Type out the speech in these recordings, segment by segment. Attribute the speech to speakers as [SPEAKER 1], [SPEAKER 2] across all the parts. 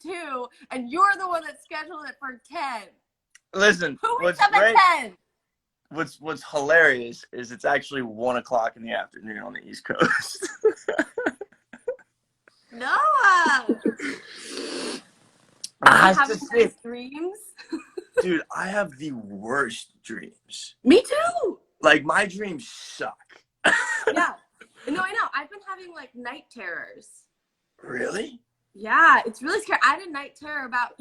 [SPEAKER 1] 2, and you're the one that scheduled it for 10.
[SPEAKER 2] Listen,
[SPEAKER 1] Who wakes up at 10?
[SPEAKER 2] What's hilarious is it's actually 1 o'clock in the afternoon on the East Coast.
[SPEAKER 1] Noah!
[SPEAKER 2] I
[SPEAKER 1] you having nice dreams?
[SPEAKER 2] Dude, I have the worst dreams.
[SPEAKER 1] Me too.
[SPEAKER 2] Like, my dreams suck.
[SPEAKER 1] Yeah. No, I know. I've been having like night terrors. Really? Yeah, it's really scary. I had a night terror about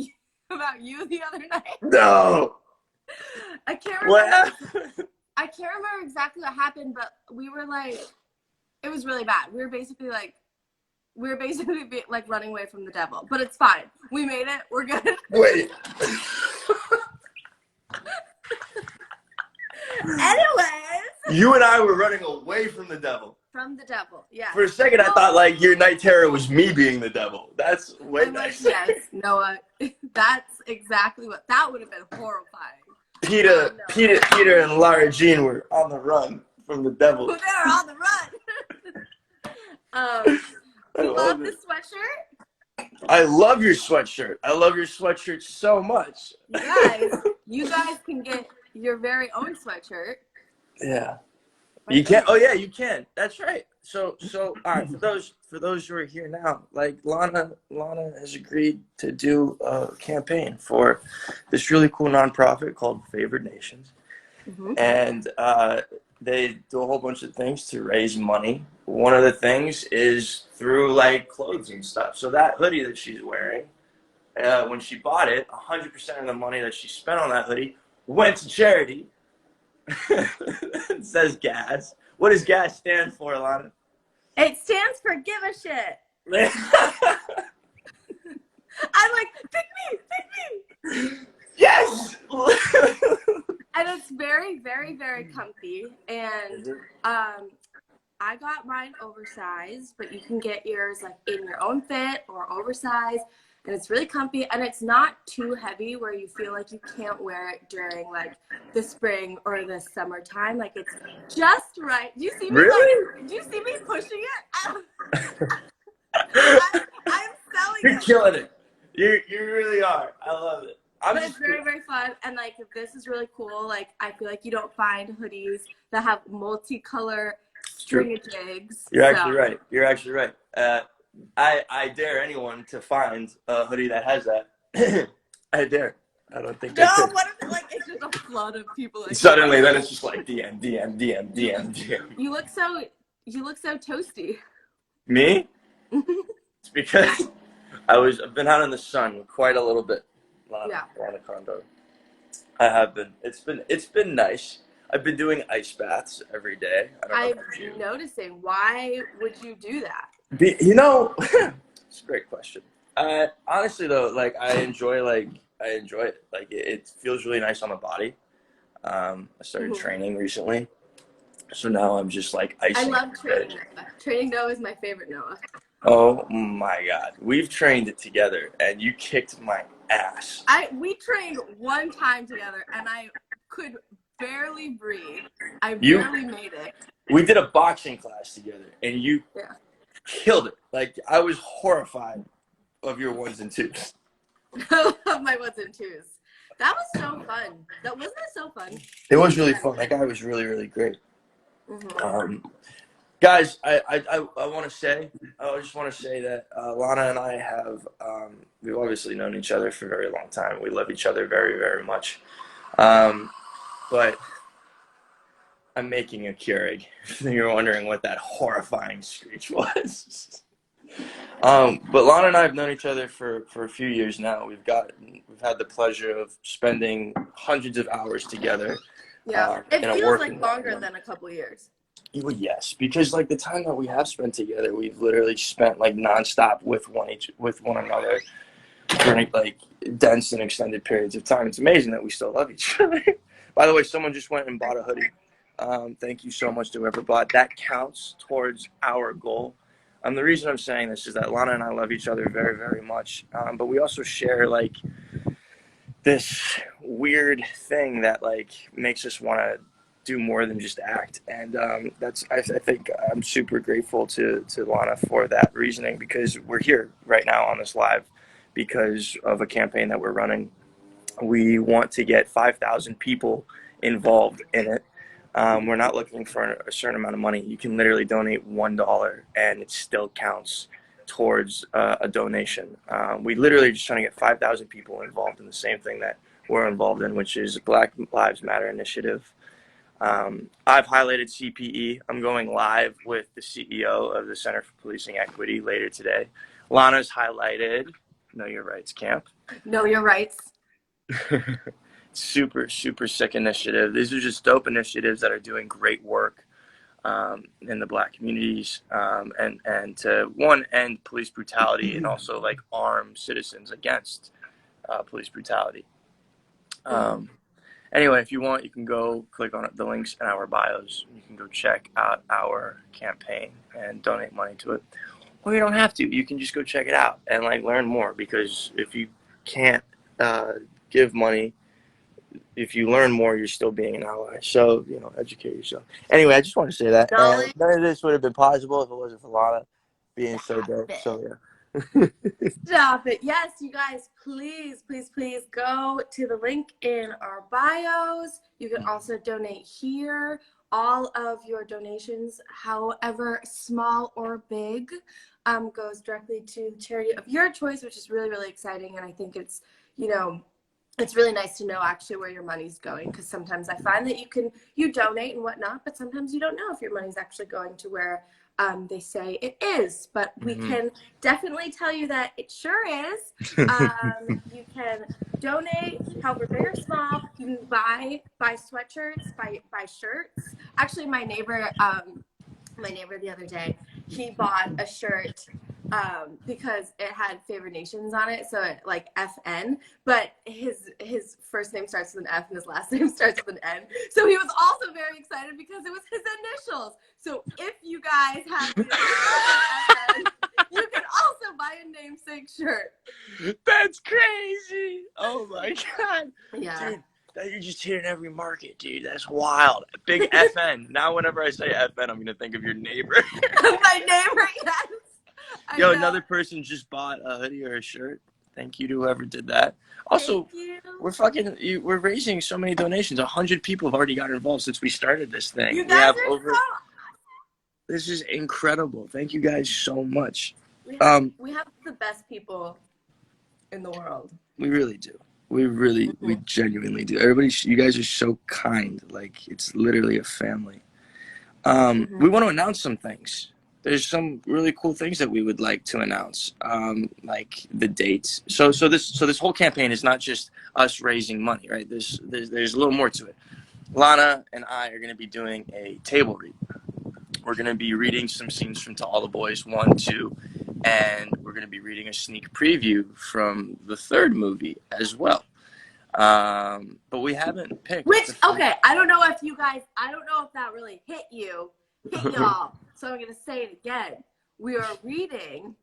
[SPEAKER 1] you the other night.
[SPEAKER 2] No.
[SPEAKER 1] I can't remember. I can't remember exactly what happened, but we were like, it was really bad. We were basically like running away from the devil, but it's fine. We made it. We're good.
[SPEAKER 2] Wait.
[SPEAKER 1] Anyways.
[SPEAKER 2] You and I were running away from the devil.
[SPEAKER 1] From the devil, yeah.
[SPEAKER 2] For a second, I thought like your night terror was me being the devil. That's way nice.
[SPEAKER 1] Like, yes, Noah. That's exactly what. That would have been horrifying.
[SPEAKER 2] Peter, and Lara Jean were on the run from the devil.
[SPEAKER 1] They were on the run. You love the sweatshirt?
[SPEAKER 2] I love your sweatshirt. I love your sweatshirt so much.
[SPEAKER 1] You guys can get your very own sweatshirt.
[SPEAKER 2] Yeah. You can. Oh yeah, you can. That's right. So all right, for those who are here now, like Lana has agreed to do a campaign for this really cool nonprofit called Favored Nations. Mm-hmm. And they do a whole bunch of things to raise money. One of the things is through like clothes and stuff. So that hoodie that she's wearing, when she bought it, 100% of the money that she spent on that hoodie went to charity. It says GAS. What does GAS stand for, Lana?
[SPEAKER 1] It stands for give a shit. I'm like, pick me.
[SPEAKER 2] Yes.
[SPEAKER 1] And it's very, very, very comfy. And I got mine oversized, but you can get yours like in your own fit or oversized. And it's really comfy, and it's not too heavy where you feel like you can't wear it during like the spring or the summertime. Like it's just right. Do you see me?
[SPEAKER 2] Really?
[SPEAKER 1] Do you see me pushing it? I'm selling
[SPEAKER 2] You're killing it. You really are. I love it.
[SPEAKER 1] But it's very, very fun, and like this is really cool. Like I feel like you don't find hoodies that have multicolor string jigs.
[SPEAKER 2] You're actually right. You're actually right. I dare anyone to find a hoodie that has that. I dare. I don't think.
[SPEAKER 1] No, what if it, like it's just a flood of people? Like,
[SPEAKER 2] suddenly, then it's just like DM. You look
[SPEAKER 1] so toasty.
[SPEAKER 2] Me? It's because I've been out in the sun quite a little bit. On a condo. I have been. It's been nice. I've been doing ice baths every day.
[SPEAKER 1] I'm noticing. Why would you do that?
[SPEAKER 2] It's a great question. Honestly though, like I enjoy it. Like it feels really nice on the body. I started training recently, so now I'm just like icing.
[SPEAKER 1] I love training. Training Noah is my favorite Noah.
[SPEAKER 2] Oh my God, we've trained it together, and you kicked my ass.
[SPEAKER 1] We trained one time together, and I could barely breathe. I barely made it.
[SPEAKER 2] We did a boxing class together, and you killed it. Like I was horrified of your 1s and 2s.
[SPEAKER 1] Of my 1s and 2s. That was so fun. Wasn't it so fun?
[SPEAKER 2] It was really fun. That guy was really, really great. Mm-hmm. Guys, I just want to say that Lana and I have we've obviously known each other for a very long time. We love each other very, very much. But I'm making a Keurig. You're wondering what that horrifying screech was. But Lana and I have known each other for a few years now. We've had the pleasure of spending hundreds of hours together.
[SPEAKER 1] Yeah, it feels like longer than a couple years.
[SPEAKER 2] Well, yes, because like the time that we have spent together, we've literally spent like nonstop with one another for like dense and extended periods of time. It's amazing that we still love each other. By the way, someone just went and bought a hoodie. Thank you so much to whoever bought. That counts towards our goal. The reason I'm saying this is that Lana and I love each other very, very much, but we also share like this weird thing that like makes us want to do more than just act, and I think I'm super grateful to Lana for that reasoning, because we're here right now on this live because of a campaign that we're running. We want to get 5,000 people involved in it. We're not looking for a certain amount of money. You can literally donate $1 and it still counts towards a donation. We literally just trying to get 5,000 people involved in the same thing that we're involved in, which is Black Lives Matter initiative. I've highlighted CPE. I'm going live with the CEO of the Center for Policing Equity later today. Lana's highlighted Know Your Rights Camp.
[SPEAKER 1] Know Your Rights.
[SPEAKER 2] Super sick initiative. These are just dope initiatives that are doing great work in the Black communities, and to end police brutality and also like arm citizens against police brutality. Anyway, if you want, you can go click on the links in our bios. You can go check out our campaign and donate money to it. Or you don't have to. You can just go check it out and like learn more, because if you can't give money, if you learn more, you're still being an ally. So, educate yourself. Anyway, I just want to say that. And none of this would have been possible if it wasn't for Lana being so dope. So, yeah.
[SPEAKER 1] Stop it. Yes, you guys, please go to the link in our bios. You can also donate here. All of your donations, however small or big, goes directly to the charity of your choice, which is really, really exciting. And I think it's, it's really nice to know actually where your money's going, because sometimes I find that you donate and whatnot, but sometimes you don't know if your money's actually going to where they say it is. But we can definitely tell you that it sure is. You can donate, however big or small. You can buy sweatshirts, buy shirts. Actually, my neighbor the other day, he bought a shirt because it had favored nations on it, so it, like FN, but his first name starts with an F and his last name starts with an N. So he was also very excited because it was his initials. So if you guys have the FN, you can also buy a namesake shirt.
[SPEAKER 2] That's crazy. Oh my God.
[SPEAKER 1] Yeah.
[SPEAKER 2] Dude, you're just hitting every market, dude. That's wild. Big FN. Now whenever I say FN, I'm going to think of your neighbor.
[SPEAKER 1] My neighbor, yes.
[SPEAKER 2] Yo, another person just bought a hoodie or a shirt. Thank you to whoever did that. Also, we're raising so many donations. 100 people have already got involved since we started this thing.
[SPEAKER 1] You guys are so awesome.
[SPEAKER 2] This is incredible. Thank you guys so much.
[SPEAKER 1] We have the best people in the world.
[SPEAKER 2] We really do. We genuinely do. You guys are so kind. Like, it's literally a family. We want to announce some things. There's some really cool things that we would like to announce, like the dates. So this whole campaign is not just us raising money, right? There's a little more to it. Lana and I are going to be doing a table read. We're going to be reading some scenes from To All the Boys 1, 2, and we're going to be reading a sneak preview from the third movie as well. But we haven't picked.
[SPEAKER 1] Okay, I don't know if that really hit y'all. So I'm going to say it again. We are reading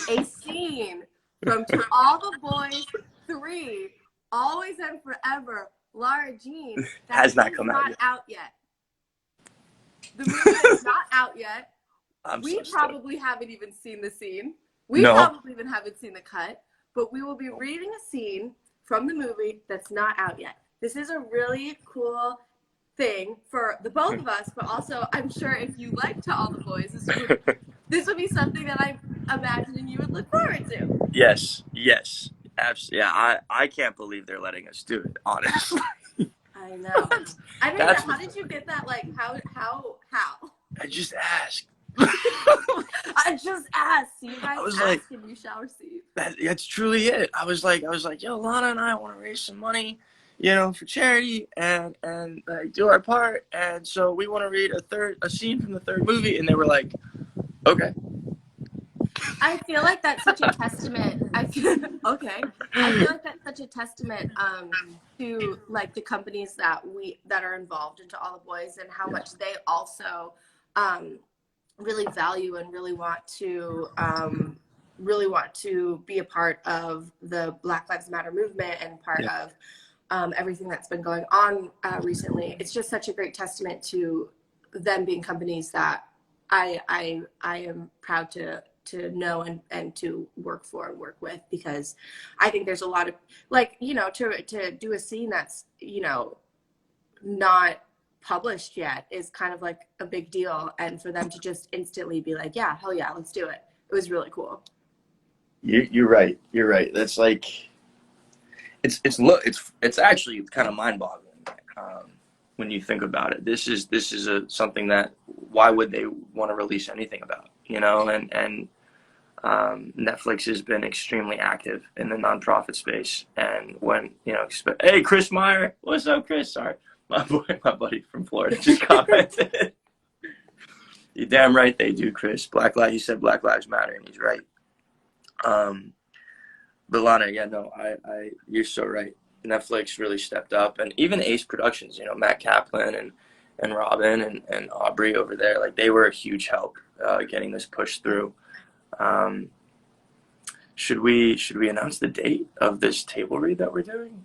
[SPEAKER 1] a scene from To All the Boys 3, Always and Forever, Lara Jean, that
[SPEAKER 2] has not come
[SPEAKER 1] out yet. The movie is not out yet. We probably haven't even seen the scene. We probably even haven't seen the cut. But we will be reading a scene from the movie that's not out yet. This is a really cool thing for the both of us, but also I'm sure if you like To All the Boys, this would be something that I'm imagining you would look forward to.
[SPEAKER 2] Yes, absolutely. Yeah, I can't believe they're letting us do it, honestly.
[SPEAKER 1] I know. I don't know. How did you get that? Like, how?
[SPEAKER 2] I just asked.
[SPEAKER 1] I just asked. You guys ask and you shall receive.
[SPEAKER 2] That's truly it. I was like, yo, Lana and I want to raise some money, for charity and do our part. And so we want to read a scene from the third movie. And they were like, okay.
[SPEAKER 1] I feel like that's such a testament. I feel like that's such a testament to like the companies that are involved into All the Boys, and how much they also really value and really want to be a part of the Black Lives Matter movement and part of everything that's been going on recently. It's just such a great testament to them being companies that I am proud to know and to work for and work with, because I think there's a lot of, like, you know, to do a scene that's, you know, not published yet is kind of like a big deal, and for them to just instantly be like, yeah, hell yeah, let's do it, it was really cool.
[SPEAKER 2] You're right. You're right. That's like, it's actually kind of mind-boggling when you think about it. This is something that, why would they want to release anything about, you know? And Netflix has been extremely active in the nonprofit space. And when, you know, hey, Chris Meyer, what's up, Chris? Sorry, my buddy from Florida just commented. You're damn right they do, Chris. He said Black Lives Matter, and he's right. But Lana, yeah, no, you're so right. Netflix really stepped up, and even Ace Productions, you know, Matt Kaplan and Robin and Aubrey over there, like, they were a huge help getting this pushed through. Should we announce the date of this table read that we're doing?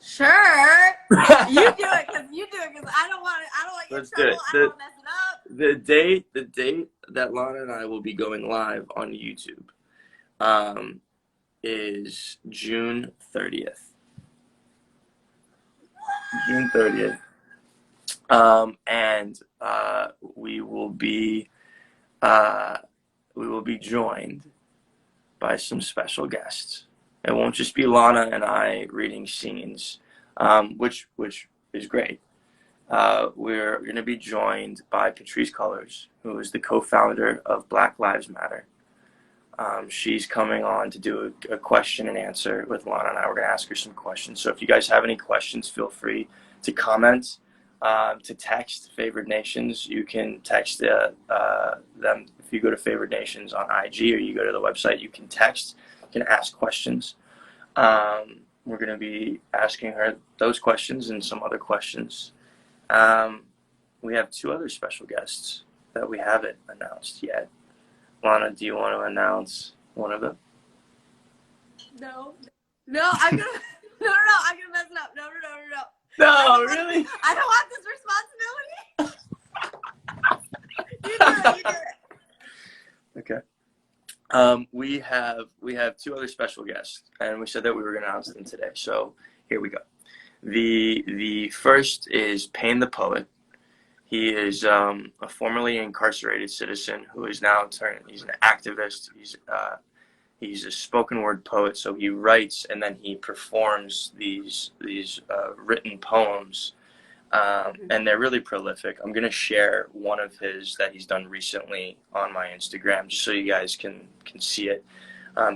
[SPEAKER 1] Sure. You do it because I don't want you in trouble. I don't want to mess it up.
[SPEAKER 2] The date that Lana and I will be going live on YouTube is June 30th. June 30th. And we will be joined by some special guests. It won't just be Lana and I reading scenes, which is great. We're going to be joined by Patrice Cullors, who is the co-founder of Black Lives Matter. She's coming on to do a question and answer with Lana and I. We're going to ask her some questions. So if you guys have any questions, feel free to comment, to text Favored Nations. You can text them. If you go to Favored Nations on IG or you go to the website, you can text, you can ask questions. We're going to be asking her those questions and some other questions. We have two other special guests that we haven't announced yet. Lana, do you want to announce one of them?
[SPEAKER 1] No, I'm gonna I'm gonna mess it up. No.
[SPEAKER 2] No, really?
[SPEAKER 1] I don't want this responsibility. You do it.
[SPEAKER 2] Okay. We have two other special guests, and we said that we were going to announce them today. So here we go. The first is Payne the Poet. He is a formerly incarcerated citizen who is now he's an activist. He's a spoken word poet, so he writes and then he performs these written poems, and they're really prolific. I'm going to share one of his that he's done recently on my Instagram just so you guys can see it.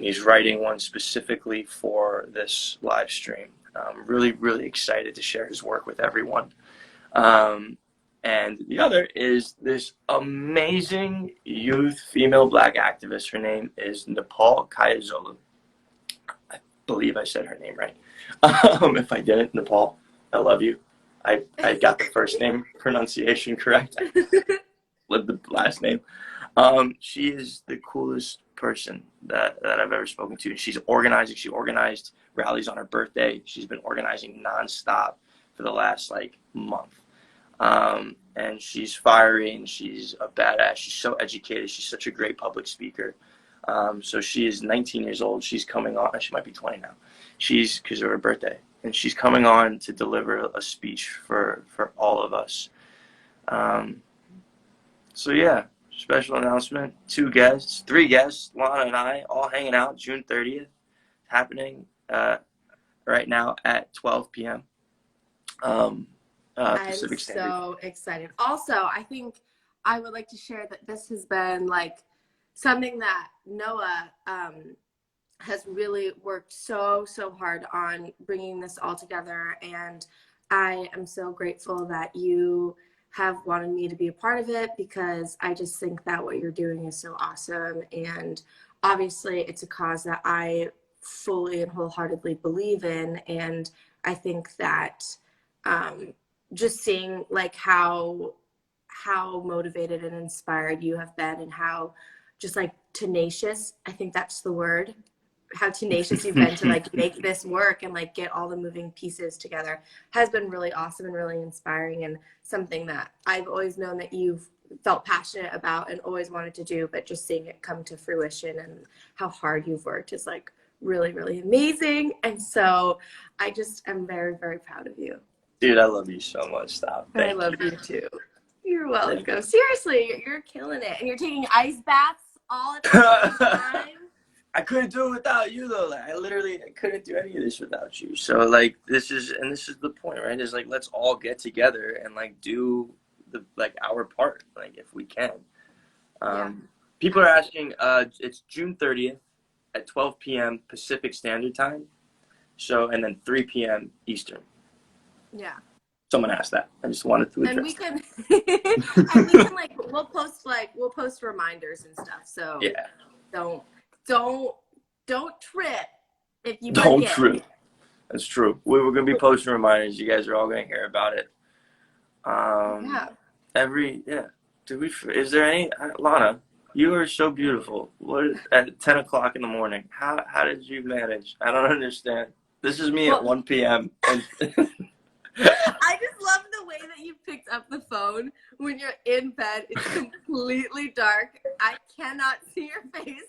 [SPEAKER 2] He's writing one specifically for this live stream. I'm really, really excited to share his work with everyone. And the other is this amazing youth female Black activist. Her name is Nepal Kayazolu. I believe I said her name right. If I didn't, Nepal, I love you. I got the first name pronunciation correct. With the last name. She is the coolest person that I've ever spoken to. She's organizing. She organized rallies on her birthday. She's been organizing nonstop for the last month. And she's fiery and she's a badass. She's so educated. She's such a great public speaker. So she is 19 years old. She's coming on. She might be 20 now. Because of her birthday. And she's coming on to deliver a speech for all of us. So yeah, special announcement. 2 guests, 3 guests, Lana and I, all hanging out June 30th. Happening right now at 12 p.m. Pacific Standard.
[SPEAKER 1] I'm so excited. Also, I think I would like to share that this has been something that Noah has really worked so hard on bringing this all together, and I am so grateful that you have wanted me to be a part of it, because I just think that what you're doing is so awesome, and obviously it's a cause that I fully and wholeheartedly believe in, and I think that just seeing how motivated and inspired you have been, and how just tenacious, I think that's the word, how tenacious you've been to make this work and get all the moving pieces together, has been really awesome and really inspiring, and something that I've always known that you've felt passionate about and always wanted to do, but just seeing it come to fruition and how hard you've worked is like really, really amazing. And so I just am very, very proud of you.
[SPEAKER 2] Dude, I love you so much. Stop.
[SPEAKER 1] And I love you too. You're welcome. Seriously, you're killing it. And you're taking ice baths all at the same time.
[SPEAKER 2] I couldn't do it without you though. Like I couldn't do any of this without you. So like this is the point, right? Is like let's all get together and like do our part, like if we can. People are asking, it's June 30th at 12 p.m. Pacific Standard Time. So, and then 3 p.m. Eastern.
[SPEAKER 1] Yeah.
[SPEAKER 2] Someone asked that. I just wanted to address.
[SPEAKER 1] And we can, and we can we'll post reminders and stuff. So
[SPEAKER 2] yeah.
[SPEAKER 1] Don't trip if you
[SPEAKER 2] don't
[SPEAKER 1] forget.
[SPEAKER 2] trip. That's true. We were gonna be posting reminders. You guys are all gonna hear about it. Is there any Lana? You are so beautiful. What at 10 o'clock in the morning? How did you manage? I don't understand. This is me at 1 p.m. And
[SPEAKER 1] I just love the way that you picked up the phone when you're in bed. It's completely dark. I cannot see your face.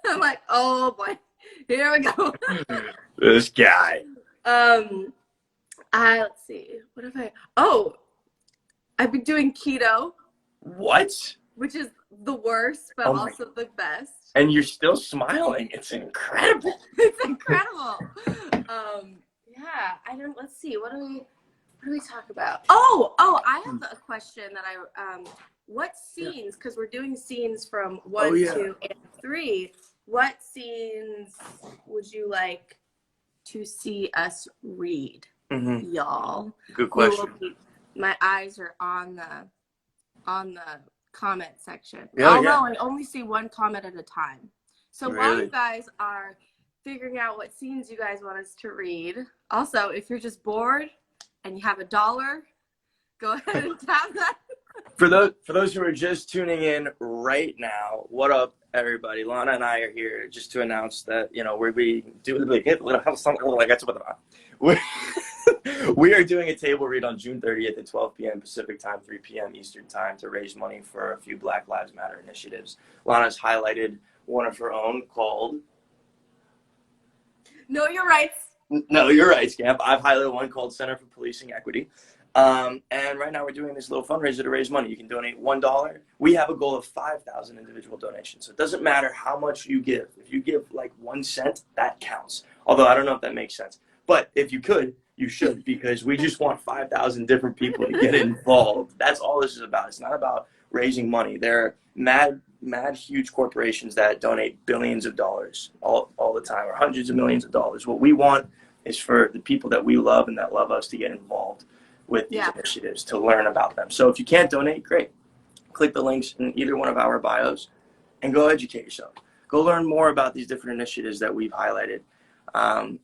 [SPEAKER 1] I'm like, oh boy, here we go.
[SPEAKER 2] This guy.
[SPEAKER 1] Let's see. What have I? Oh, I've been doing keto.
[SPEAKER 2] What?
[SPEAKER 1] Which is the worst, but also the best.
[SPEAKER 2] And you're still smiling. It's incredible.
[SPEAKER 1] It's incredible. Yeah. Let's see. What do we talk about? Oh, I have a question that what scenes, because we're doing scenes from 1, 2, and 3, what scenes would you like to see us read, y'all?
[SPEAKER 2] Good question.
[SPEAKER 1] My eyes are on the comment section.
[SPEAKER 2] No,
[SPEAKER 1] I only see one comment at a time. So while you guys are figuring out what scenes you guys want us to read, also, if you're just bored and you have $1, go ahead and tap that.
[SPEAKER 2] For those who are just tuning in right now, what up, everybody? Lana and I are here just to announce that we are doing a table read on June 30th at 12 p.m. Pacific time, 3 p.m. Eastern time to raise money for a few Black Lives Matter initiatives. Lana's highlighted one of her own called
[SPEAKER 1] Know Your Rights.
[SPEAKER 2] No, you're right, Scamp. I've highlighted one called Center for Policing Equity. And right now we're doing this little fundraiser to raise money. You can donate $1. We have a goal of 5,000 individual donations. So it doesn't matter how much you give. If you give like 1 cent, that counts. Although I don't know if that makes sense. But if you could, you should, because we just want 5,000 different people to get involved. That's all this is about. It's not about raising money. There are mad huge corporations that donate billions of dollars all the time, or hundreds of millions of dollars. What we want is for the people that we love and that love us to get involved with these initiatives, to learn about them. So if you can't donate, great. Click the links in either one of our bios and go educate yourself. Go learn more about these different initiatives that we've highlighted.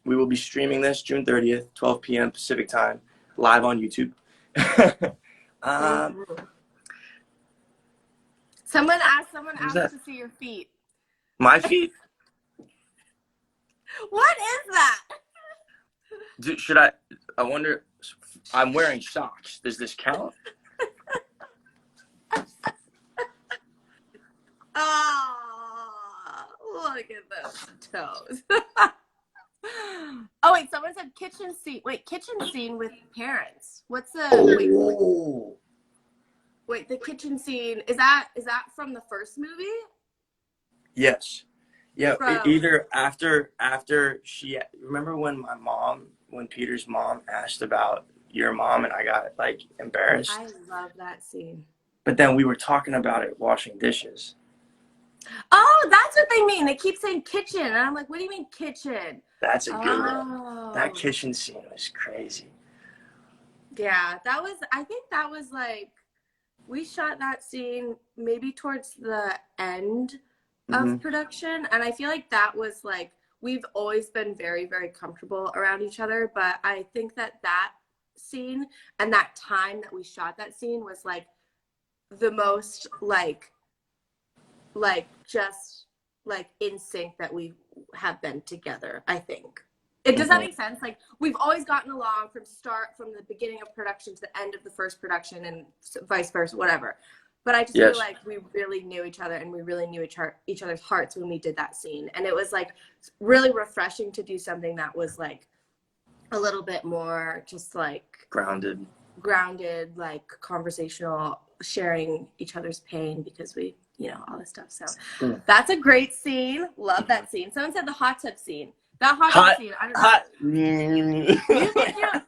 [SPEAKER 2] We will be streaming this June 30th, 12 p.m. Pacific time, live on YouTube.
[SPEAKER 1] Someone asked to see your feet.
[SPEAKER 2] My feet?
[SPEAKER 1] What is that?
[SPEAKER 2] Should I wonder, I'm wearing socks. Does this count?
[SPEAKER 1] Oh, look at those toes. Oh, wait, someone said kitchen scene. Wait, kitchen scene with parents. What's the... Wait, the kitchen scene, is that from the first movie?
[SPEAKER 2] Yes. Yeah, either after she, remember when Peter's mom asked about your mom and I got like embarrassed?
[SPEAKER 1] I love that scene.
[SPEAKER 2] But then we were talking about it washing dishes.
[SPEAKER 1] Oh, that's what they mean. They keep saying kitchen. And I'm like, what do you mean kitchen?
[SPEAKER 2] That's a good one. That kitchen scene was crazy.
[SPEAKER 1] Yeah, I think that was like, we shot that scene maybe towards the end of production. And I feel like that was like, we've always been very, very comfortable around each other. But I think that scene and that time that we shot that scene was like the most like just like in sync that we have been together, I think. Does that make sense? Like, we've always gotten along from the beginning of production to the end of the first production and vice versa, whatever. But I just feel
[SPEAKER 2] Yes.
[SPEAKER 1] like we really knew each other, and we really knew each other's hearts when we did that scene. And it was like really refreshing to do something that was like a little bit more just like
[SPEAKER 2] Grounded,
[SPEAKER 1] like conversational, sharing each other's pain because we, all this stuff. So that's a great scene. Love that scene. Someone said the hot tub scene. That hot tub scene. I don't know.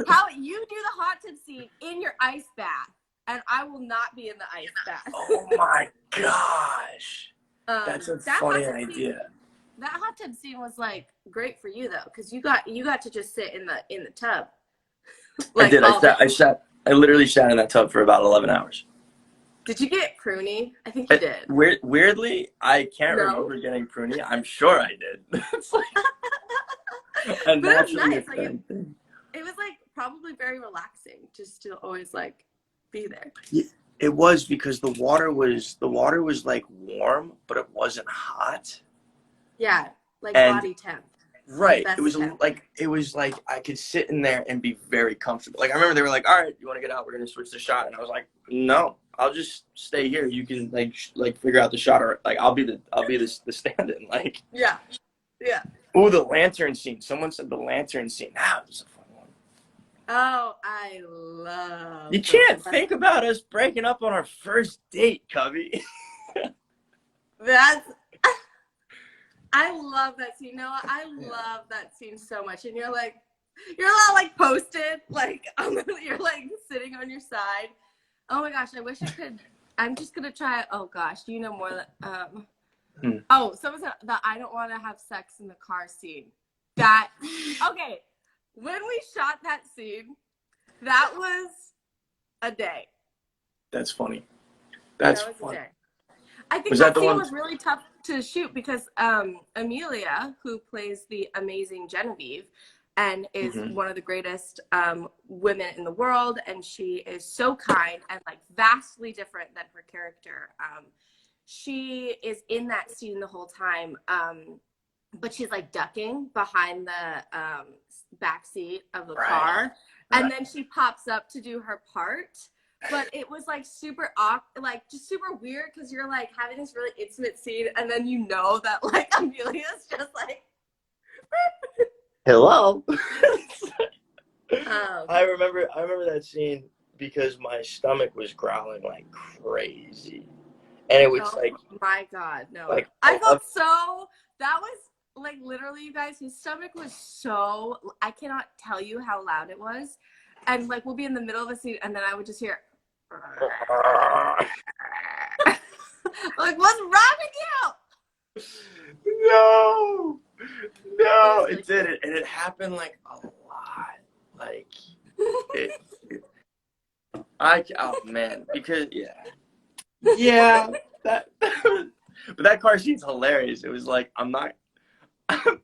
[SPEAKER 2] Hot.
[SPEAKER 1] You do the hot tub scene in your ice bath, and I will not be in the ice bath.
[SPEAKER 2] Oh my gosh. That's a funny idea.
[SPEAKER 1] That hot tub scene was like great for you though, because you got to just sit in the tub.
[SPEAKER 2] Like, I did. I literally sat in that tub for about 11 hours.
[SPEAKER 1] Did you get pruny? I think you did.
[SPEAKER 2] Weirdly, I can't remember getting pruny. I'm sure I did. It's like a naturally nice. Thing.
[SPEAKER 1] It was like probably very relaxing just to always like be there.
[SPEAKER 2] Yeah, it was, because the water was like warm, but it wasn't hot.
[SPEAKER 1] Yeah, like body temp.
[SPEAKER 2] Right. It was like I could sit in there and be very comfortable. Like I remember they were like, "All right, you want to get out? We're gonna switch the shot." And I was like, "No, I'll just stay here. You can like figure out the shot, or like I'll be the stand-in." Like
[SPEAKER 1] yeah.
[SPEAKER 2] Oh, the lantern scene. Someone said the lantern scene. That was a fun one.
[SPEAKER 1] Oh, I love.
[SPEAKER 2] You can't think about us breaking up on our first date, Cubby.
[SPEAKER 1] I love that scene, Noah. I love that scene so much. And you're all like posted, like you're like sitting on your side. Oh my gosh, I wish I could. I'm just gonna try. Oh gosh, do you know more? Oh, someone said that I don't want to have sex in the car scene. That okay. When we shot that scene, that was a day.
[SPEAKER 2] That's funny. That's funny.
[SPEAKER 1] I think that scene was really tough to shoot because Amelia, who plays the amazing Genevieve and is one of the greatest women in the world, and she is so kind and like vastly different than her character. She is in that scene the whole time, but she's like ducking behind the back seat of the car, and then she pops up to do her part. But it was like super just super weird because you're like having this really intimate scene, and then you know that like Amelia's just like
[SPEAKER 2] hello. I remember that scene because my stomach was growling like crazy, and it was
[SPEAKER 1] my God, no!
[SPEAKER 2] Like,
[SPEAKER 1] I felt so. That was like literally, you guys. His stomach was so. I cannot tell you how loud it was, and like we'll be in the middle of a scene, and then I would just hear. Like, what's wrong with
[SPEAKER 2] you? No, it didn't, and it happened like a lot. Like, oh man, because but that car scene's hilarious. It was like I'm not gonna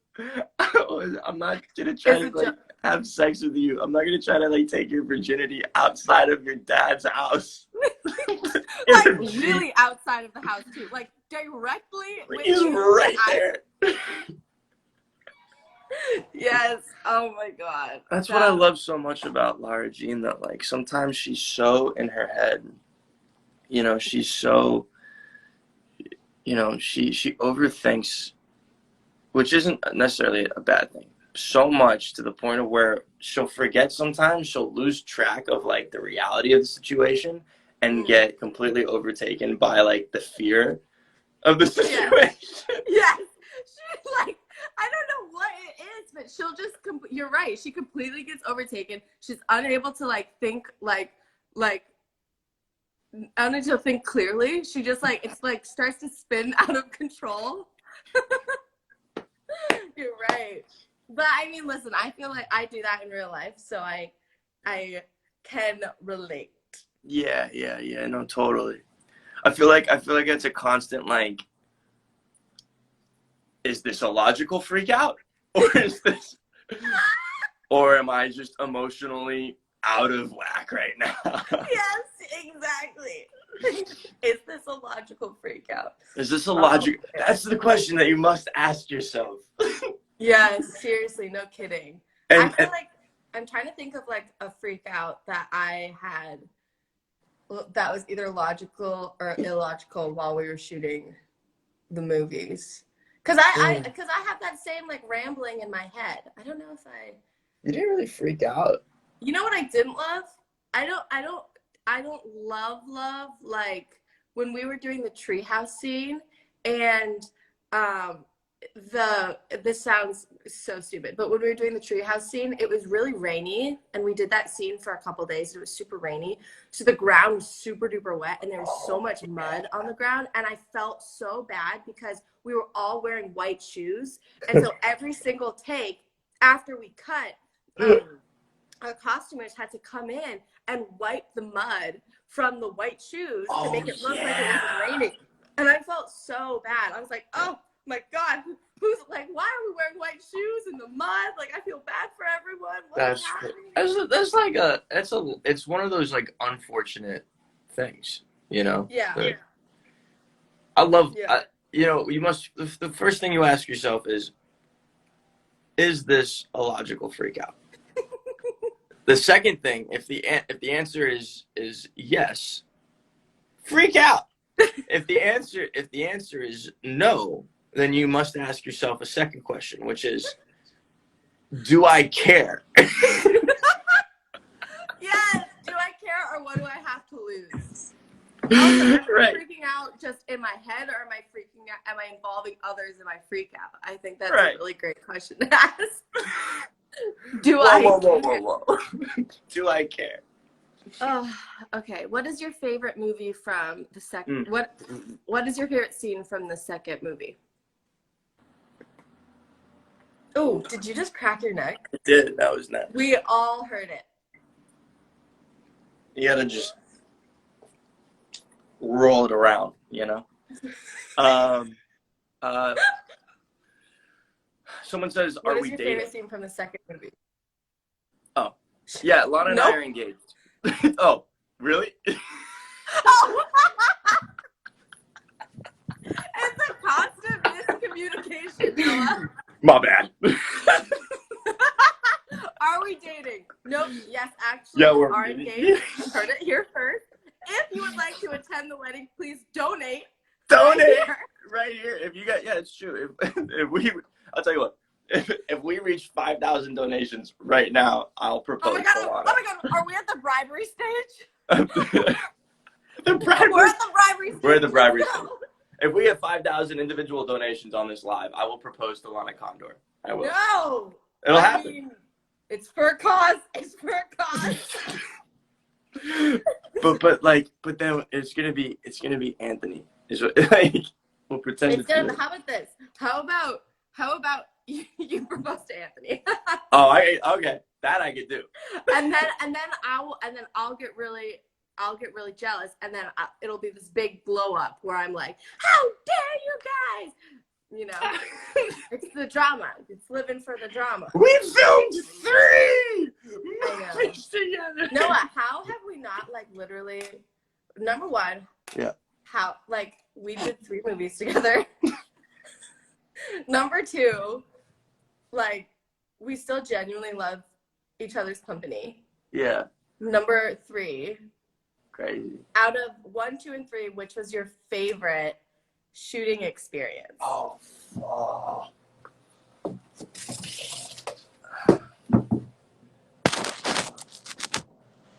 [SPEAKER 2] try to like have sex with you. I'm not gonna try to like take your virginity outside of your dad's house.
[SPEAKER 1] Like really outside of the house too. Like directly.
[SPEAKER 2] He's right there.
[SPEAKER 1] Yes. Oh my God.
[SPEAKER 2] That's what I love so much about Lara Jean, that like sometimes she's so in her head. She's so she overthinks, which isn't necessarily a bad thing, so much to the point of where she'll forget sometimes. She'll lose track of like the reality of the situation and get completely overtaken by like the fear of the situation.
[SPEAKER 1] Yes. She's like, I don't know what it is, but she'll just, you're right. She completely gets overtaken. She's unable to like think unable to think clearly. She just like, it's like starts to spin out of control. You're right. But I mean, listen, I feel like I do that in real life, so I can relate.
[SPEAKER 2] Yeah, no, totally. I feel like it's a constant like, is this a logical freak out? Or am I just emotionally out of whack right now?
[SPEAKER 1] Yes, exactly. Is this a logical freak out?
[SPEAKER 2] Is this a logical? That's the question that you must ask yourself.
[SPEAKER 1] Yes, seriously, no kidding. I feel like I'm trying to think of like a freak out that I had that was either logical or illogical while we were shooting the movies. Because I have that same like rambling in my head. I don't know if I.
[SPEAKER 2] You didn't really freak out.
[SPEAKER 1] You know what I didn't love? I don't love like when we were doing the treehouse scene and this sounds so stupid, but when we were doing the treehouse scene, it was really rainy, and we did that scene for a couple days. And it was super rainy, so the ground was super duper wet, and there was so much mud on the ground, and I felt so bad because we were all wearing white shoes, and so every single take after we cut, our costumers had to come in and wipe the mud from the white shoes to make it look like it was raining, and I felt so bad. I was like, oh my God, who's like, why are we wearing white shoes in the mud? Like, I feel bad for everyone. What's happening?
[SPEAKER 2] That's like it's one of those like unfortunate things, you know?
[SPEAKER 1] Yeah.
[SPEAKER 2] I love, you know, the first thing you ask yourself is this a logical freak out? The second thing, if the answer is yes, freak out. If the answer is no, then you must ask yourself a second question, which is, do I care?
[SPEAKER 1] Yes. Do I care, or what do I have to lose? Also, am I freaking out just in my head, or am I freaking out? Am I involving others in my freak out? I think that's a really great question to ask.
[SPEAKER 2] Whoa. Do I care?
[SPEAKER 1] Oh, okay. What is your favorite movie from the second? What is your favorite scene from the second movie? Oh, did you just crack your neck?
[SPEAKER 2] I did. That was nice.
[SPEAKER 1] We all heard it.
[SPEAKER 2] You gotta just roll it around, you know? Someone says, are we dating? What is your favorite
[SPEAKER 1] scene from the second movie?
[SPEAKER 2] Oh. Yeah, Lana and I are engaged. Oh, really?
[SPEAKER 1] Oh. It's a constant miscommunication, Noah.
[SPEAKER 2] My bad.
[SPEAKER 1] Are we dating? Nope. Yes, actually, we are engaged. You heard it here first. If you would like to attend the wedding, please donate.
[SPEAKER 2] Donate right here. If you got, it's true. If we, I'll tell you what. If we reach 5,000 donations right now, I'll propose.
[SPEAKER 1] Oh my God! Are we at the bribery stage?
[SPEAKER 2] The bribery.
[SPEAKER 1] We're at the bribery stage.
[SPEAKER 2] We're at the bribery stage. If we have 5,000 individual donations on this live, I will propose to Lana Condor. I will.
[SPEAKER 1] No.
[SPEAKER 2] It'll happen.
[SPEAKER 1] Mean, it's for a cause. It's for a cause.
[SPEAKER 2] but then it's gonna be Anthony. Is what like we'll pretend.
[SPEAKER 1] It's gonna. How about this? How about you propose to Anthony?
[SPEAKER 2] Okay. That I could do.
[SPEAKER 1] And then I'll get really jealous, and then it'll be this big blow up where I'm like, how dare you guys? You know, it's the drama. It's living for the drama.
[SPEAKER 2] We filmed 3 movies together.
[SPEAKER 1] Noah, how have we not like literally? Number one.
[SPEAKER 2] Yeah.
[SPEAKER 1] How like we did 3 movies together. Number 2, like we still genuinely love each other's company.
[SPEAKER 2] Yeah.
[SPEAKER 1] Number 3.
[SPEAKER 2] Crazy. Out
[SPEAKER 1] of 1, 2, and 3, which was your favorite shooting experience?
[SPEAKER 2] Oh.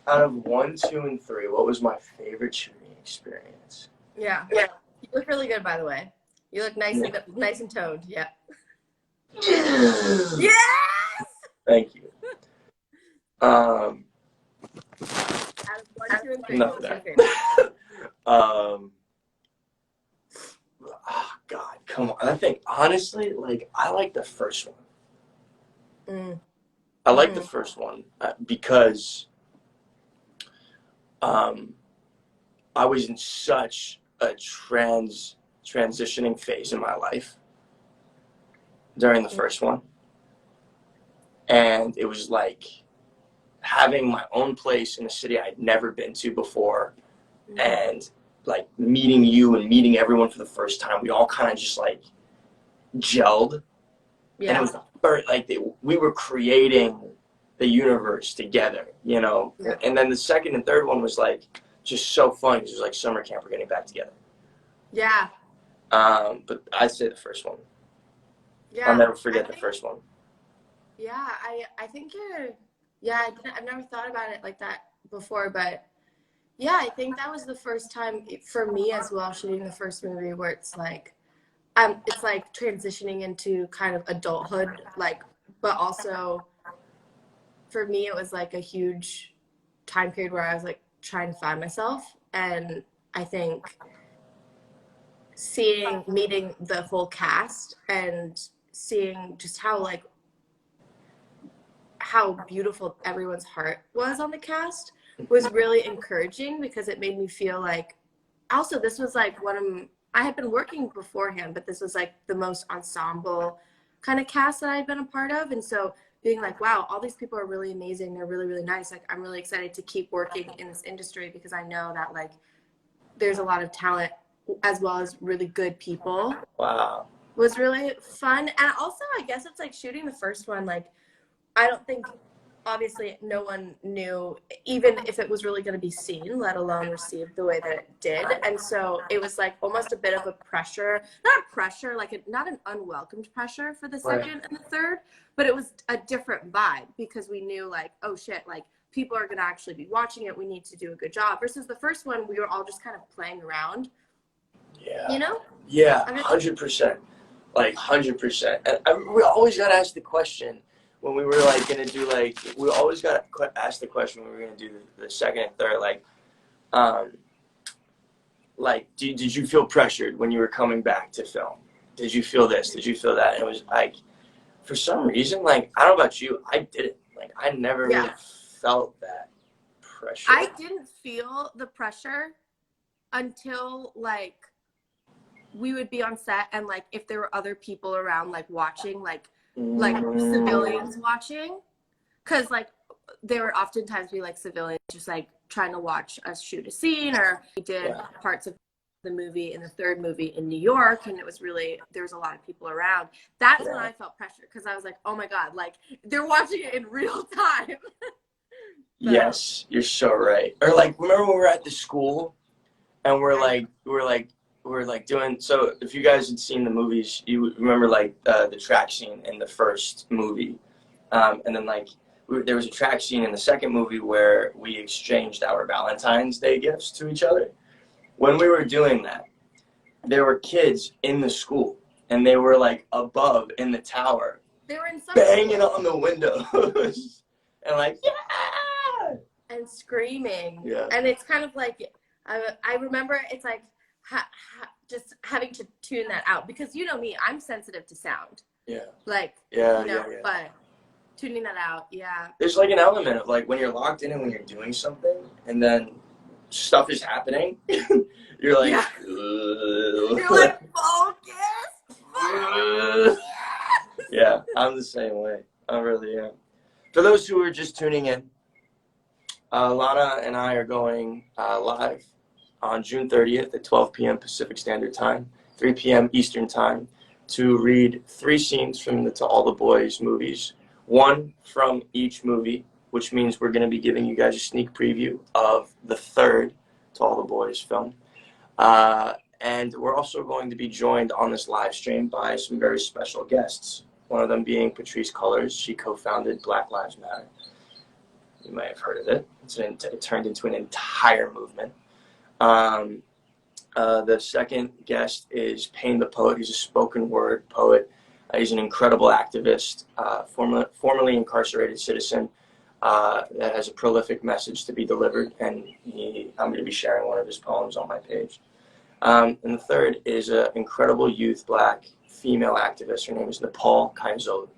[SPEAKER 2] Out of 1, 2, and 3, what was my favorite shooting experience?
[SPEAKER 1] Yeah. You look really good, by the way. You look nice and toned. Yeah. Yes.
[SPEAKER 2] Thank you.
[SPEAKER 1] Out of 1, 2, and 3,
[SPEAKER 2] no,
[SPEAKER 1] what was your favorite?
[SPEAKER 2] Oh God, come on! I think honestly, like I like the first one. I like the first one because I was in such a transitioning phase in my life during the first one, and it was like having my own place in a city I'd never been to before, and like meeting you and meeting everyone for the first time. We all kind of just like gelled. Yeah. And it was the first, like we were creating the universe together, you know? Yeah. And then the second and third one was like just so fun because it was like summer camp. We're getting back together.
[SPEAKER 1] Yeah.
[SPEAKER 2] But I'd say the first one.
[SPEAKER 1] Yeah.
[SPEAKER 2] I'll never forget the first one.
[SPEAKER 1] Yeah, I think I've never thought about it like that before, but yeah, I think that was the first time for me as well, shooting the first movie where it's like transitioning into kind of adulthood, like, but also for me it was like a huge time period where I was like trying to find myself, and I think meeting the whole cast and seeing just how beautiful everyone's heart was on the cast was really encouraging, because it made me feel like, also this was like I had been working beforehand, but this was like the most ensemble kind of cast that I had been a part of. And so being like, wow, all these people are really amazing, they're really, really nice, like I'm really excited to keep working in this industry, because I know that like there's a lot of talent as well as really good people.
[SPEAKER 2] Wow.
[SPEAKER 1] Was really fun. And also I guess it's like shooting the first one, like I don't think, obviously no one knew even if it was really going to be seen, let alone received the way that it did. And so it was like almost a bit of a pressure, not pressure, like not an unwelcomed pressure for the second and the third, but it was a different vibe, because we knew like, oh shit, like people are going to actually be watching it. We need to do a good job. Versus the first one, we were all just kind of playing around.
[SPEAKER 2] Yeah.
[SPEAKER 1] You know?
[SPEAKER 2] Yeah, 100%. Like 100%. And we always got to ask the question when we were like going to do like, we always got to ask the question when we were going to do the second and third, like, did you feel pressured when you were coming back to film? Did you feel this? Did you feel that? And it was like, for some reason, like, I don't know about you, I didn't. Like, I never really felt that pressure.
[SPEAKER 1] I didn't feel the pressure until like we would be on set, and like if there were other people around like watching, like civilians watching, because like there would oftentimes be like civilians just like trying to watch us shoot a scene, or we did parts of the movie in the third movie in New York, and it was really, there was a lot of people around. That's when I felt pressure, because I was like, oh my god, like they're watching it in real time.
[SPEAKER 2] Yes, you're so right. Or like, remember when we were at the school and we're like doing, so if you guys had seen the movies, you remember like the track scene in the first movie, and then like there was a track scene in the second movie where we exchanged our Valentine's Day gifts to each other. When we were doing that, there were kids in the school, and they were like above in the tower,
[SPEAKER 1] they were in
[SPEAKER 2] banging on the windows and like, yeah,
[SPEAKER 1] and screaming.
[SPEAKER 2] Yeah.
[SPEAKER 1] And it's kind of like, I remember it's like just having to tune that out, because you know me, I'm sensitive to sound.
[SPEAKER 2] Yeah.
[SPEAKER 1] Like, but tuning that out, There's like an element of like when you're locked in and when you're doing something, and then stuff is happening, you're like, you're like, focus. Yeah, I'm the same way. I really am. For those who are just tuning in, Lana and I are going live on June 30th at 12 p.m. Pacific Standard Time, 3 p.m. Eastern Time, to read 3 scenes from the To All the Boys movies, 1 from each movie, which means we're going to be giving you guys a sneak preview of the 3rd To All the Boys film. And we're also going to be joined on this live stream by some very special guests, one of them being Patrice Cullors. She co-founded Black Lives Matter. You might have heard of it. It turned into an entire movement. The second guest is Payne the Poet. He's a spoken word poet. He's an incredible activist, formerly incarcerated citizen that has a prolific message to be delivered, and I'm going to be sharing one of his poems on my page. And the third is an incredible youth Black female activist. Her name is Nepal Kainzolu.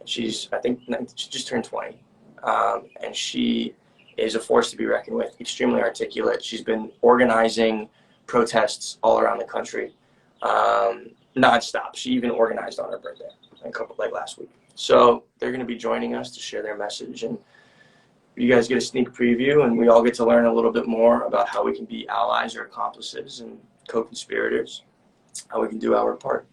[SPEAKER 1] She's, I think, she just turned 20. And she is a force to be reckoned with, extremely articulate. She's been organizing protests all around the country, nonstop. She even organized on her birthday, like last week. So they're going to be joining us to share their message, and you guys get a sneak preview, and we all get to learn a little bit more about how we can be allies or accomplices and co-conspirators, how we can do our part.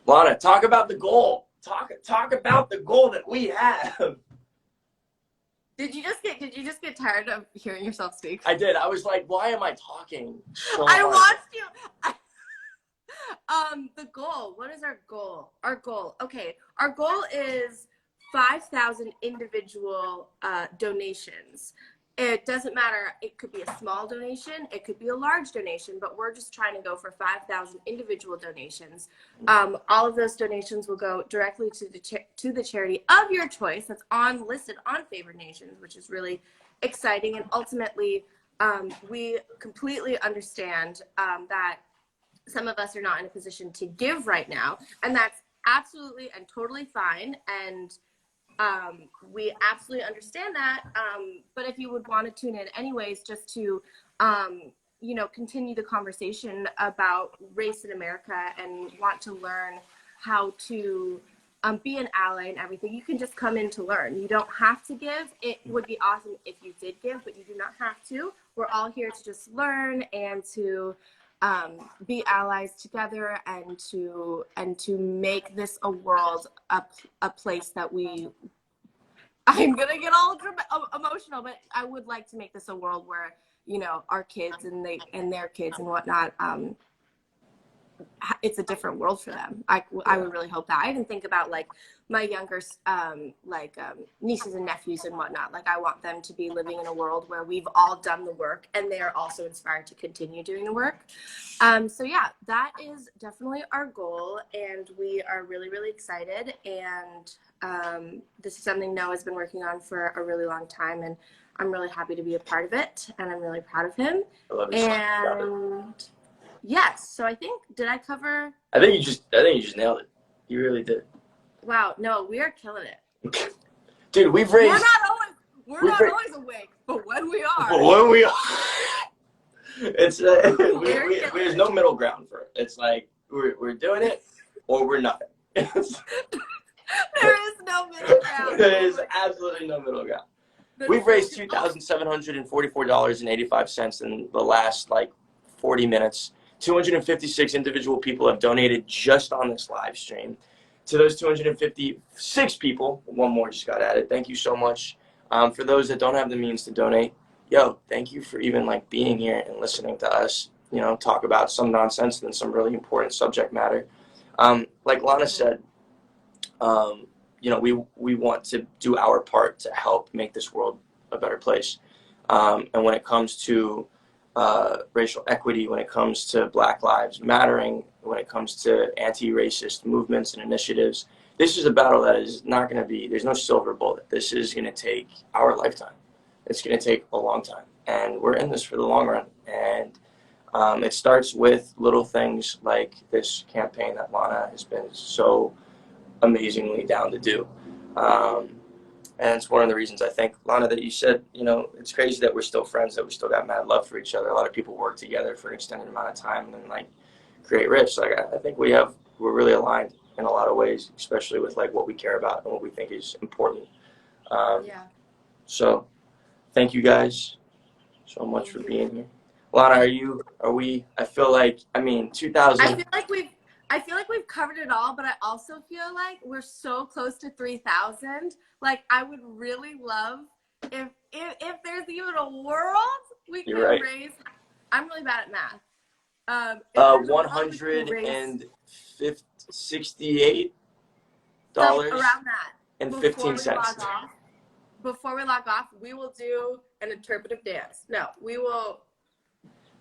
[SPEAKER 1] Lana, talk about the goal. Talk about the goal that we have. Did you just get tired of hearing yourself speak?
[SPEAKER 2] I did. I was like, why am I talking so
[SPEAKER 1] I
[SPEAKER 2] much?
[SPEAKER 1] watched you. The goal. What is our goal? Our goal. Okay. Our goal is 5,000 individual donations. It doesn't matter. It could be a small donation. It could be a large donation, but we're just trying to go for 5,000 individual donations. All of those donations will go directly to the charity of your choice that's listed on Favored Nations, which is really exciting. And ultimately, we completely understand that some of us are not in a position to give right now, and that's absolutely and totally fine. And we absolutely understand that. But if you would want to tune in anyways, just to, continue the conversation about race in America and want to learn how to be an ally and everything, you can just come in to learn. You don't have to give. It would be awesome if you did give, but you do not have to. We're all here to just learn and to be allies together and to make this a world, a place that I'm gonna get all emotional, but I would like to make this a world where, our kids and their kids and whatnot, it's a different world for them. I would really hope that. I even think about like my younger nieces and nephews and whatnot. Like I want them to be living in a world where we've all done the work and they are also inspired to continue doing the work. So yeah, that is definitely our goal, and we are really, really excited. And this is something Noah's been working on for a really long time, and I'm really happy to be a part of it, and I'm really proud of him.
[SPEAKER 2] I love
[SPEAKER 1] And yes, so I think, did I cover?
[SPEAKER 2] I think you just nailed it. You really did.
[SPEAKER 1] Wow, no, we are killing it.
[SPEAKER 2] Dude, we've raised.
[SPEAKER 1] We're not always awake, but when we are.
[SPEAKER 2] But when we are. It's there's no middle ground for it. It's like we're doing it or we're nothing.
[SPEAKER 1] There is no middle ground.
[SPEAKER 2] There is absolutely no middle ground. We've raised $2,744.85 in the last 40 minutes. 256 individual people have donated just on this live stream. To those 256 people, one more just got added. Thank you so much. For those that don't have the means to donate, thank you for even being here and listening to us, talk about some nonsense and some really important subject matter. Like Lana said, we want to do our part to help make this world a better place. And when it comes to racial equity, when it comes to Black Lives Mattering, when it comes to anti-racist movements and initiatives, this is a battle that is not going to be, there's no silver bullet. This is going to take our lifetime. It's going to take a long time. And we're in this for the long run. And it starts with little things like this campaign that Lana has been so amazingly down to do. And it's one of the reasons I think, Lana, that you said, it's crazy that we're still friends, that we still got mad love for each other. A lot of people work together for an extended amount of time and then create rifts. I think we're really aligned in a lot of ways, especially with what we care about and what we think is important. So thank you guys so much for being here. Lana, I feel like 2000.
[SPEAKER 1] I feel like we've covered it all, but I also feel like we're so close to 3,000. I would really love if there's even a world we can raise. I'm really bad at math.
[SPEAKER 2] $168
[SPEAKER 1] around that
[SPEAKER 2] and 15 cents.
[SPEAKER 1] Before we log off, we will do an interpretive dance. No, we will.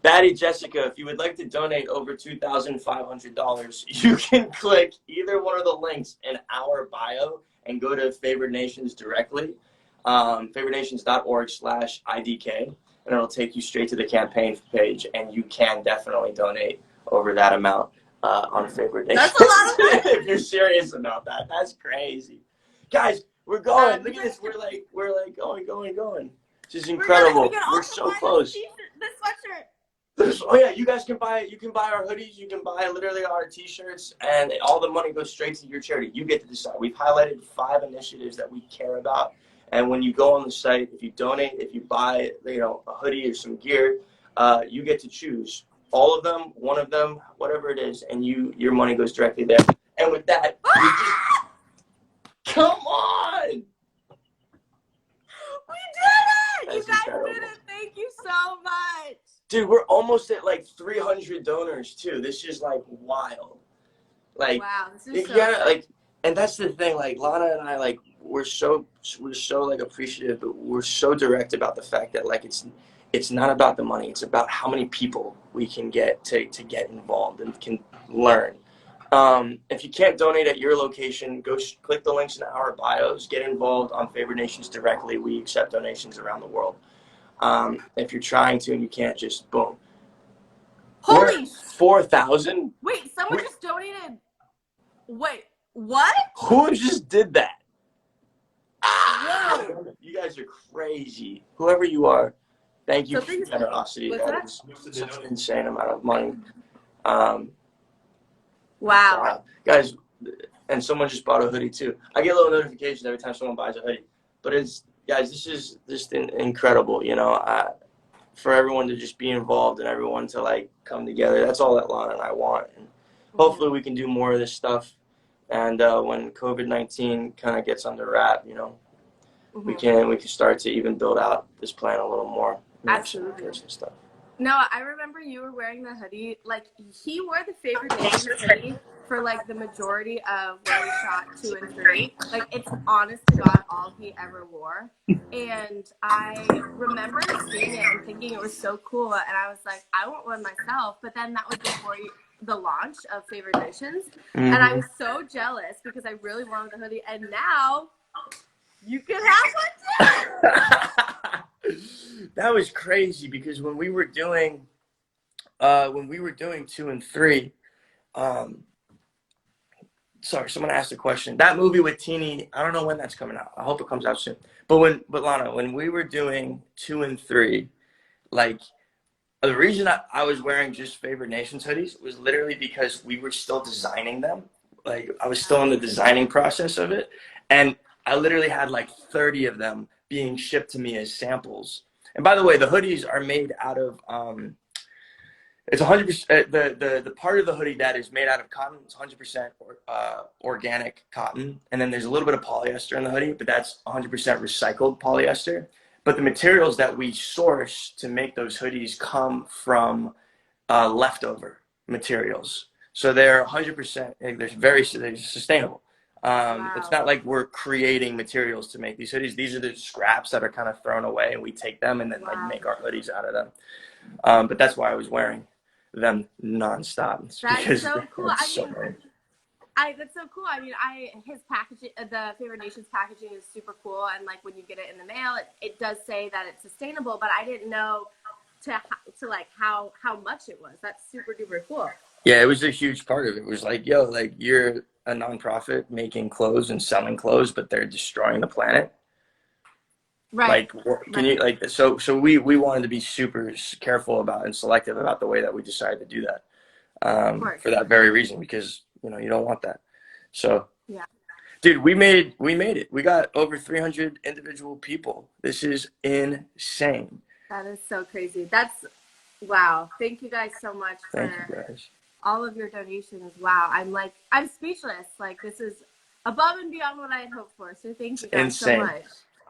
[SPEAKER 2] Batty Jessica, if you would like to donate over $2,500, you can click either one of the links in our bio and go to Favored Nations directly, favorednations.org/IDK, and it'll take you straight to the campaign page, and you can definitely donate over that amount on Favored Nations.
[SPEAKER 1] That's a lot of money.
[SPEAKER 2] If you're serious about that, that's crazy. Guys, we're going. Look at this. We're going. This is incredible. We're so close.
[SPEAKER 1] This sweatshirt.
[SPEAKER 2] Oh yeah, you guys can buy it. You can buy our hoodies. You can buy literally our t-shirts, and all the money goes straight to your charity. You get to decide. We've highlighted 5 initiatives that we care about, and when you go on the site, if you donate, if you buy, a hoodie or some gear, you get to choose all of them, one of them, whatever it is, and your money goes directly there. And with that, come on.
[SPEAKER 1] We
[SPEAKER 2] Dude, we're almost at like 300 donors too. This is like wild. Like,
[SPEAKER 1] Wow, this is
[SPEAKER 2] you
[SPEAKER 1] so
[SPEAKER 2] gotta
[SPEAKER 1] exciting.
[SPEAKER 2] like, and that's the thing. Like Lana and I, like we're so like appreciative, but we're so direct about the fact that like it's not about the money. It's about how many people we can get to get involved and can learn. If you can't donate at your location, go click the links in our bios. Get involved on Favored Nations directly. We accept donations around the world. If you're trying to and you can't, just boom. We're
[SPEAKER 1] Holy
[SPEAKER 2] at 4,000.
[SPEAKER 1] wait, someone just donated. Wait, what?
[SPEAKER 2] Who just did that?
[SPEAKER 1] Whoa.
[SPEAKER 2] You guys are crazy. Whoever you are, thank you
[SPEAKER 1] So
[SPEAKER 2] for your
[SPEAKER 1] things,
[SPEAKER 2] generosity.
[SPEAKER 1] what's
[SPEAKER 2] That
[SPEAKER 1] that?
[SPEAKER 2] is such an insane amount of money. Um,
[SPEAKER 1] Wow.
[SPEAKER 2] Guys, and someone just bought a hoodie too. I get a little notification every time someone buys a hoodie. But it's, guys, this is just incredible. You know, for everyone to just be involved and everyone to like come together. That's all that Lana and I want. And hopefully we can do more of this stuff. And when COVID-19 kind of gets under wrap, you know, we can start to even build out this plan a little more.
[SPEAKER 1] Absolutely.
[SPEAKER 2] And stuff.
[SPEAKER 1] No, I remember you were wearing the hoodie. Like, he wore the Favored Nations hoodie for like the majority of when we shot 2 and 3. Like, it's honest to God all he ever wore. And I remember seeing it and thinking it was so cool. And I was like, I want one myself. But then that was before the launch of Favored Nations. And I was so jealous because I really wanted the hoodie. And now you can have one too.
[SPEAKER 2] That was crazy because when we were doing 2 and 3, sorry, someone asked a question. That movie with Teeny, I don't know when that's coming out. I hope it comes out soon. But Lana, when we were doing 2 and 3, like the reason I was wearing just Favored Nations hoodies was literally because we were still designing them. Like I was still in the designing process of it, and I literally had like 30 of them being shipped to me as samples. And by the way, the hoodies are made out of it's 100%. The part of the hoodie that is made out of cotton is 100% organic cotton, and then there's a little bit of polyester in the hoodie, but that's 100% recycled polyester. But the materials that we source to make those hoodies come from leftover materials, so they're 100%. They're sustainable. It's not like we're creating materials to make these hoodies. These are the scraps that are kind of thrown away, and we take them and then like make our hoodies out of them. But that's why I was wearing them nonstop.
[SPEAKER 1] That's so cool. I
[SPEAKER 2] So
[SPEAKER 1] mean, that's so cool. I mean, his packaging, the Favored Nations packaging is super cool, and like when you get it in the mail, it does say that it's sustainable. But I didn't know to like how much it was. That's super duper cool.
[SPEAKER 2] Yeah, it was a huge part of it. It was like, yo, like you're a nonprofit making clothes and selling clothes, but they're destroying the planet.
[SPEAKER 1] Right.
[SPEAKER 2] Like, can you like so we wanted to be super careful about and selective about the way that we decided to do that. For that very reason, because you know you don't want that. So
[SPEAKER 1] yeah,
[SPEAKER 2] dude, we made it. We got over 300 individual people. This is insane.
[SPEAKER 1] that is so crazy. That's wow. Thank you guys so much
[SPEAKER 2] Thank
[SPEAKER 1] for
[SPEAKER 2] you guys.
[SPEAKER 1] all of your donations. Wow, I'm speechless. Like this is above and beyond what I had hoped for. So thank you guys so much.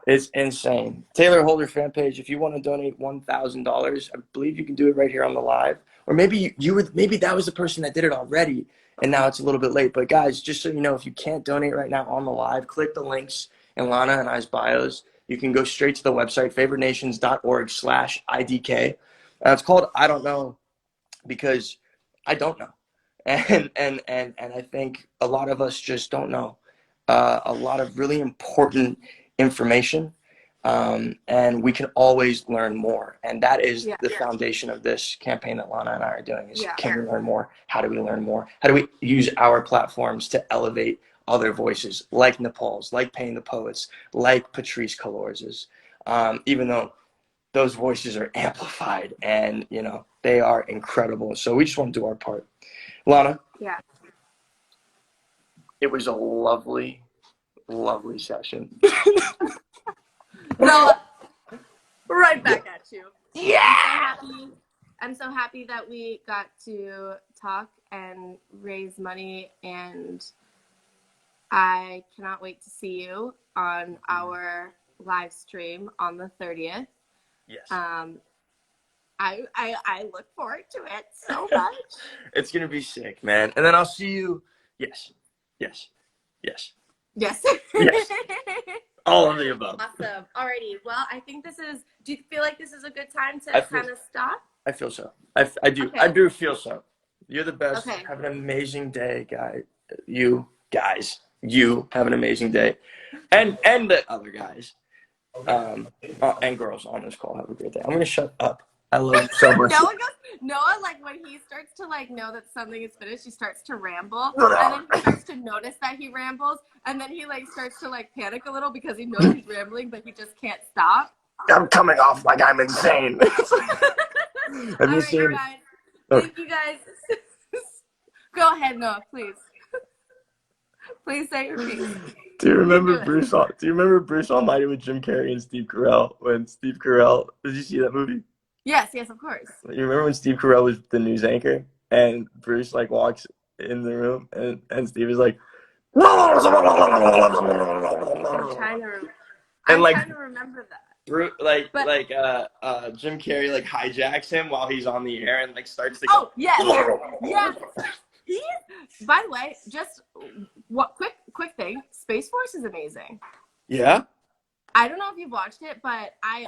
[SPEAKER 2] It's insane. Taylor Holder fan page. If you want to donate $1,000, I believe you can do it right here on the live. Or maybe maybe that was the person that did it already, and now it's a little bit late. But guys, just so you know, if you can't donate right now on the live, click the links in Lana and I's bios. You can go straight to the website, favorednations.org/IDK. It's called I Don't Know because I don't know, and I think a lot of us just don't know a lot of really important information, and we can always learn more, and that is the foundation of this campaign that Lana and I are doing is can we learn more? How do we learn more? How do we use our platforms to elevate other voices like Nepal's, like Paying the Poets, like Patrice Calors's, even though those voices are amplified and you know they are incredible. So we just want to do our part. Lana, it was a lovely session.
[SPEAKER 1] No, right back at you.
[SPEAKER 2] Yeah.
[SPEAKER 1] I'm so happy that we got to talk and raise money, and I cannot wait to see you on our live stream on the 30th.
[SPEAKER 2] Yes.
[SPEAKER 1] I look forward to it so much.
[SPEAKER 2] It's gonna be sick, man. And then I'll see you. Yes, yes, yes,
[SPEAKER 1] Yes.
[SPEAKER 2] yes. All of the above.
[SPEAKER 1] Awesome. Alrighty. Well, I think this is. Do you feel like this is a good time to kind of stop?
[SPEAKER 2] I feel so. I do.
[SPEAKER 1] Okay.
[SPEAKER 2] I do feel so. You're the best.
[SPEAKER 1] Okay.
[SPEAKER 2] Have an amazing day, guy. You guys. You have an amazing day, and the other guys, and girls on this call have a great day. I'm gonna shut up. I love you so much.
[SPEAKER 1] Noah, like when he starts to like know that something is finished, he starts to ramble, and then he starts to notice that he rambles, and then he like starts to like panic a little because he knows he's rambling, but he just can't stop.
[SPEAKER 2] I'm coming off like I'm insane. Have you seen?
[SPEAKER 1] Guys. Thank you guys. Go ahead, Noah, please. Please say your piece.
[SPEAKER 2] Do you remember Bruce Almighty with Jim Carrey and Steve Carell? When Steve Carell, did you see that movie?
[SPEAKER 1] Yes, of course.
[SPEAKER 2] You remember when Steve Carell was the news anchor and Bruce like walks in the room and Steve is like,
[SPEAKER 1] I'm trying to remember that.
[SPEAKER 2] Bruce, Jim Carrey like hijacks him while he's on the air and like starts to.
[SPEAKER 1] Oh yes. By the way, just what quick thing. Space Force is amazing.
[SPEAKER 2] Yeah.
[SPEAKER 1] I don't know if you've watched it, but I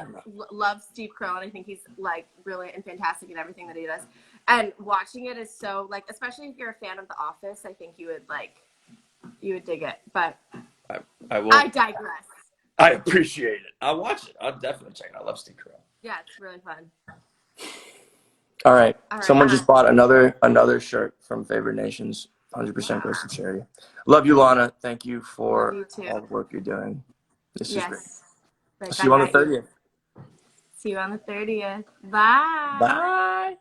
[SPEAKER 1] love Steve Carell, and I think he's like brilliant and fantastic in everything that he does. And watching it is so like, especially if you're a fan of The Office, I think you would dig it. But
[SPEAKER 2] I will.
[SPEAKER 1] I digress.
[SPEAKER 2] I appreciate it. I'll watch it. I'll definitely check it out. I love Steve Carell.
[SPEAKER 1] Yeah, it's really fun.
[SPEAKER 2] All right. Someone just bought another shirt from Favored Nations. 100% goes to charity. Love you, Lana. Thank you for all the work you're doing. This is great. I'll see you on the 30th.
[SPEAKER 1] See you on the 30th. Bye.
[SPEAKER 2] Bye.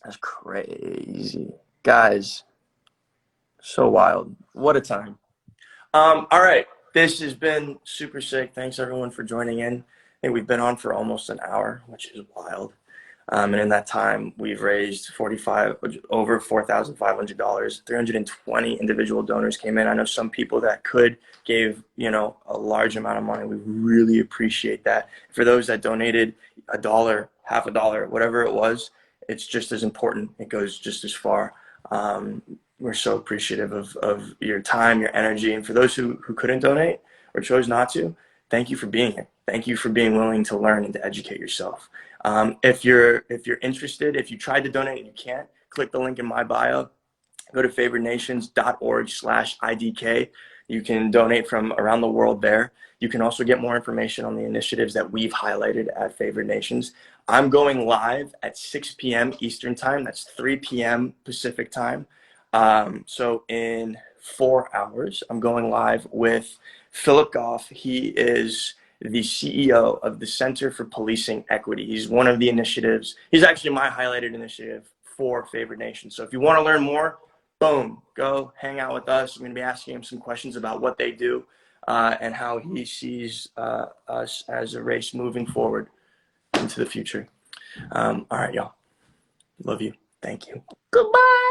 [SPEAKER 2] That's crazy. Guys, so wild. What a time. All right. This has been super sick. Thanks, everyone, for joining in. I think we've been on for almost an hour, which is wild. And in that time, we've raised over $4,500. 320 individual donors came in. I know some people that gave, a large amount of money. We really appreciate that. For those that donated $1, half a dollar, whatever it was, it's just as important. It goes just as far. We're so appreciative of your time, your energy. And for those who couldn't donate or chose not to, thank you for being here. Thank you for being willing to learn and to educate yourself. If you're interested, if you tried to donate and you can't, click the link in my bio. Go to favorednations.org/IDK. You can donate from around the world there. You can also get more information on the initiatives that we've highlighted at Favored Nations. I'm going live at 6 p.m. Eastern Time. That's 3 p.m. Pacific Time. So in 4 hours, I'm going live with Philip Goff. He is the CEO of the Center for Policing Equity. He's one of the initiatives. He's actually my highlighted initiative for Favored Nation. So if you want to learn more, boom, go hang out with us. I'm going to be asking him some questions about what they do and how he sees us as a race moving forward into the future. All right, y'all. Love you. Thank you. Goodbye.